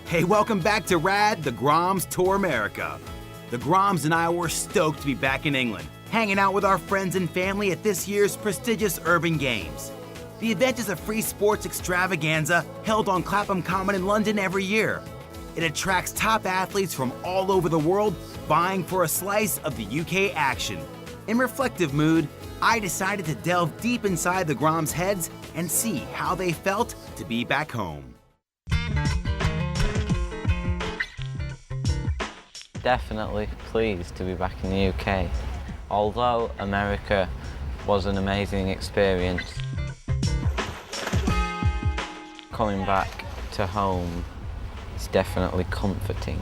Hey, welcome back to RAD, the Groms Tour America. The Groms and I were stoked to be back in England, hanging out with our friends and family at this year's prestigious Urban Games. The event is a free sports extravaganza held on Clapham Common in London every year. It attracts top athletes from all over the world vying for a slice of the UK action. In reflective mood, I decided to delve deep inside the Groms' heads and see how they felt to be back home. Definitely pleased to be back in the UK. Although America was an amazing experience, coming back to home is definitely comforting.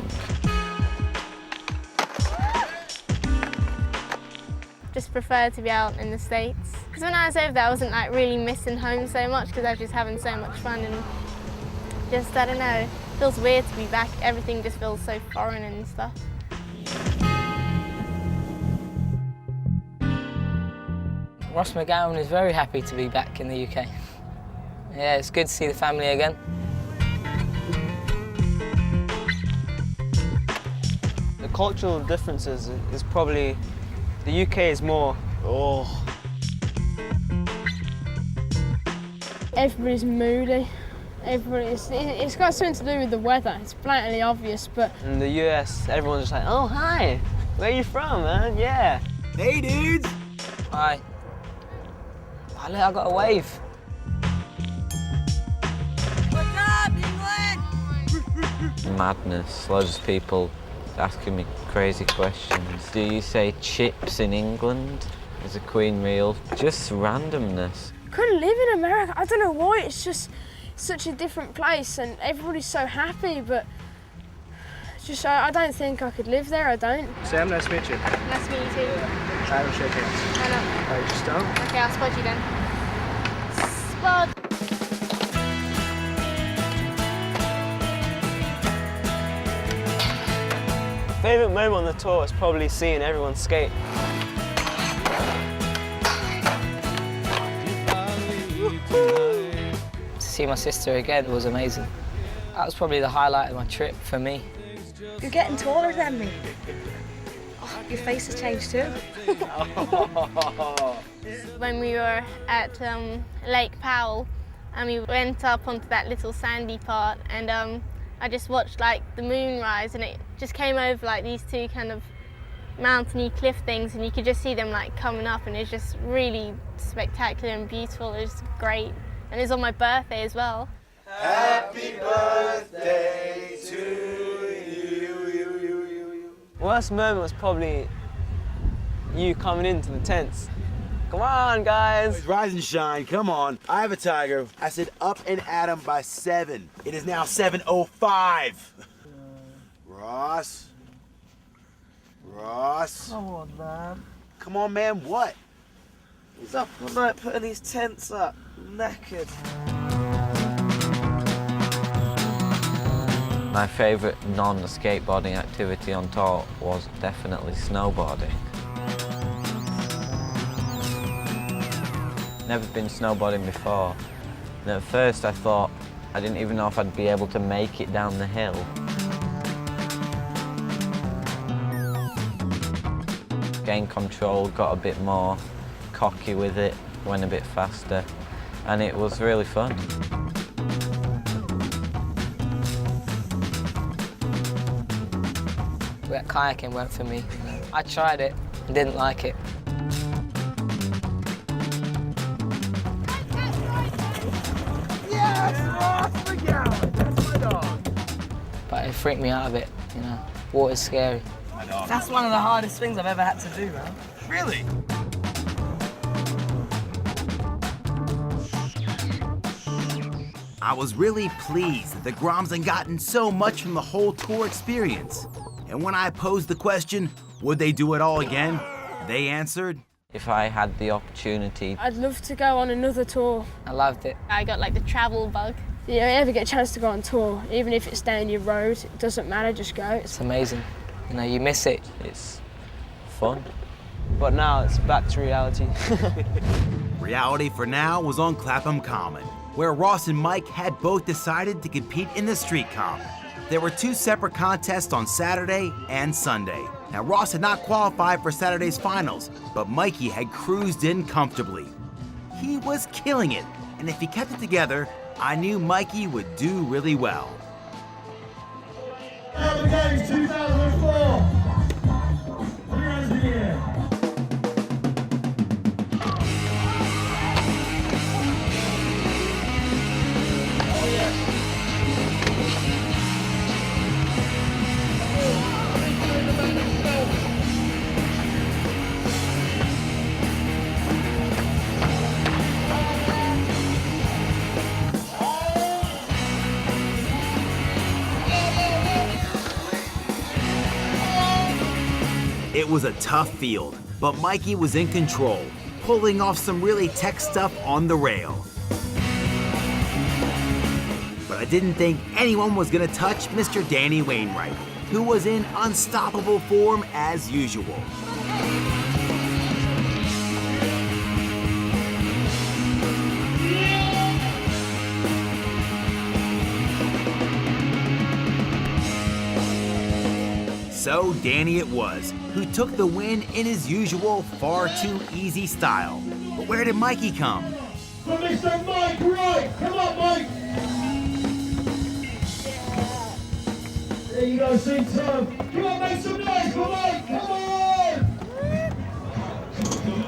Just prefer to be out in the States. Because when I was over there, I wasn't like really missing home so much because I was just having so much fun and just, I don't know, it feels weird to be back. Everything just feels so foreign and stuff. Ross McGowan is very happy to be back in the UK. Yeah, it's good to see the family again. The cultural differences is probably, the UK is more, Everybody's moody. It's got something to do with the weather. It's blatantly obvious, but... In the US, everyone's just like, oh, hi, where are you from, man? Yeah. Hey, dudes! Hi. Oh, look, I got a wave. What's up, England? Madness, loads of people asking me crazy questions. Do you say chips in England? Is the Queen real? Just randomness. Couldn't live in America. I don't know why. It's just such a different place and everybody's so happy, but just I don't think I could live there. I don't. Sam, nice to meet you. Nice to meet you too. I don't shake hands. I know. Oh, you just don't? Okay, I'll spot you then. Spot. Favourite moment on the tour is probably seeing everyone skate. To see my sister again was amazing. That was probably the highlight of my trip for me. You're getting taller than me. Oh, your face has changed too. When we were at Lake Powell and we went up onto that little sandy part and I just watched like the moon rise and it just came over like these two kind of mountainy cliff things and you could just see them like coming up and it was just really spectacular and beautiful. It was great. And it was on my birthday as well. Happy birthday to you. Worst moment was probably you coming into the tents. Come on, guys. Rise and shine, come on. I have a tiger. I said up and at 'em by 7. It is now 7:05. Ross? Come on, man. Come on, man, what? He's up all night putting these tents up, knackered. My favourite non-skateboarding activity on tour was definitely snowboarding. Never been snowboarding before, and at first I thought I didn't even know if I'd be able to make it down the hill. Gained control, got a bit more cocky with it, went a bit faster, and it was really fun. That kayaking weren't for me. I tried it and didn't like it. But it freaked me out of it, you know. Water's scary. That's one of the hardest things I've ever had to do, man. Really? I was really pleased that the Groms had gotten so much from the whole tour experience. And when I posed the question, would they do it all again? They answered, If I had the opportunity, I'd love to go on another tour. I loved it. I got like the travel bug. You know, you ever get a chance to go on tour, even if it's down your road, it doesn't matter, just go. It's amazing. You know, you miss it. it's fun. But now it's back to reality. reality for now was on Clapham Common, where Ross and Mike had both decided to compete in the street comp. There were 2 separate contests on Saturday and Sunday. Now, Ross had not qualified for Saturday's finals, but Mikey had cruised in comfortably. He was killing it, and if he kept it together, I knew Mikey would do really well. Clapham Games 2004. Heroes of the Year. It was a tough field, but Mikey was in control, pulling off some really tech stuff on the rail. But I didn't think anyone was gonna touch Mr. Danny Wainwright, who was in unstoppable form as usual. So Danny it was, who took the win in his usual far too easy style. But where did Mikey come? For Mr. Mike Wright! Come on, Mike! There you go, see Tom. Come on, make some noise for Mike! Come on!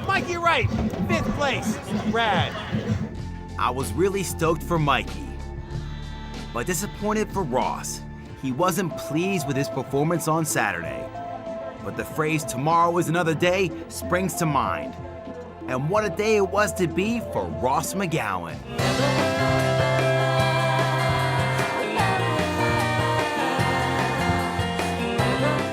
Mikey Wright, 5th place. Rad. I was really stoked for Mikey, but disappointed for Ross. He wasn't pleased with his performance on Saturday. But the phrase "tomorrow is another day" springs to mind. And what a day it was to be for Ross McGowan.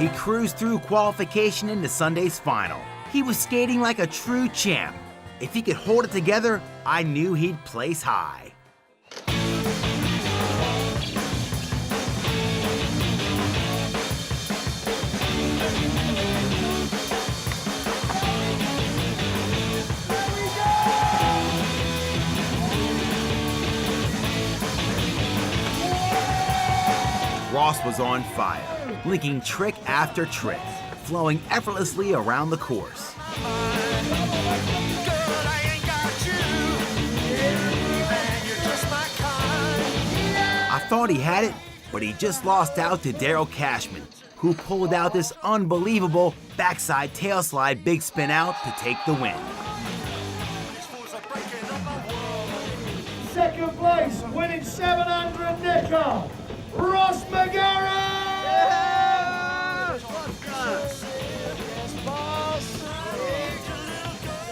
He cruised through qualification into Sunday's final. He was skating like a true champ. If he could hold it together, I knew he'd place high. Ross was on fire, linking trick after trick, flowing effortlessly around the course. I thought he had it, but he just lost out to Daryl Cashman, who pulled out this unbelievable backside tailslide big spin out to take the win. Second place, winning 700 nickel, Ross McGowan!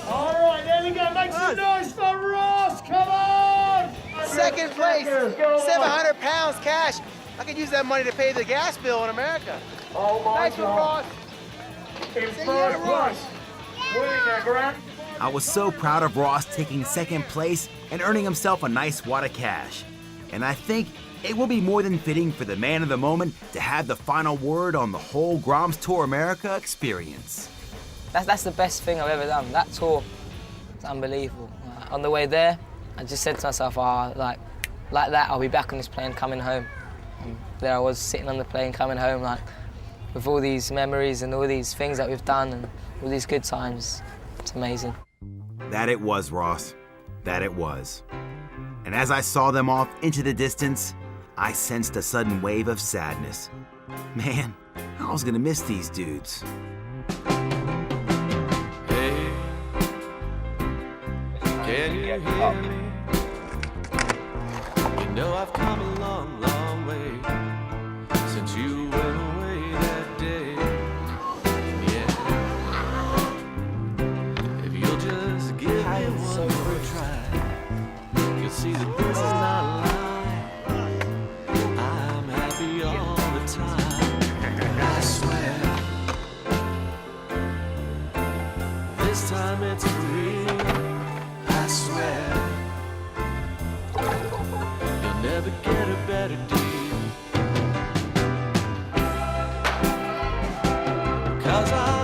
All right, there we go. Make some noise for Ross. Come on! Second place, 700 pounds cash. I could use that money to pay the gas bill in America. Oh my Thanks for Ross. In first place, winning a grand. I was so proud of Ross taking 2nd place and earning himself a nice wad of cash. And I think it will be more than fitting for the man of the moment to have the final word on the whole Groms Tour America experience. That's the best thing I've ever done. That tour, it's unbelievable. On the way there, I just said to myself, like that, I'll be back on this plane coming home. And there I was sitting on the plane coming home, like with all these memories and all these things that we've done and all these good times. It's amazing. That it was, Ross. That it was. And as I saw them off into the distance, I sensed a sudden wave of sadness. Man, I was gonna miss these dudes. Hey, can you hear me? You know I've come a long, long way since you went away that day. Yeah. If you'll just give me one more try, you'll see that this is not a lie. I'm happy all the time. I swear. This time it's for real. I swear. You'll never get a better deal. 'Cause I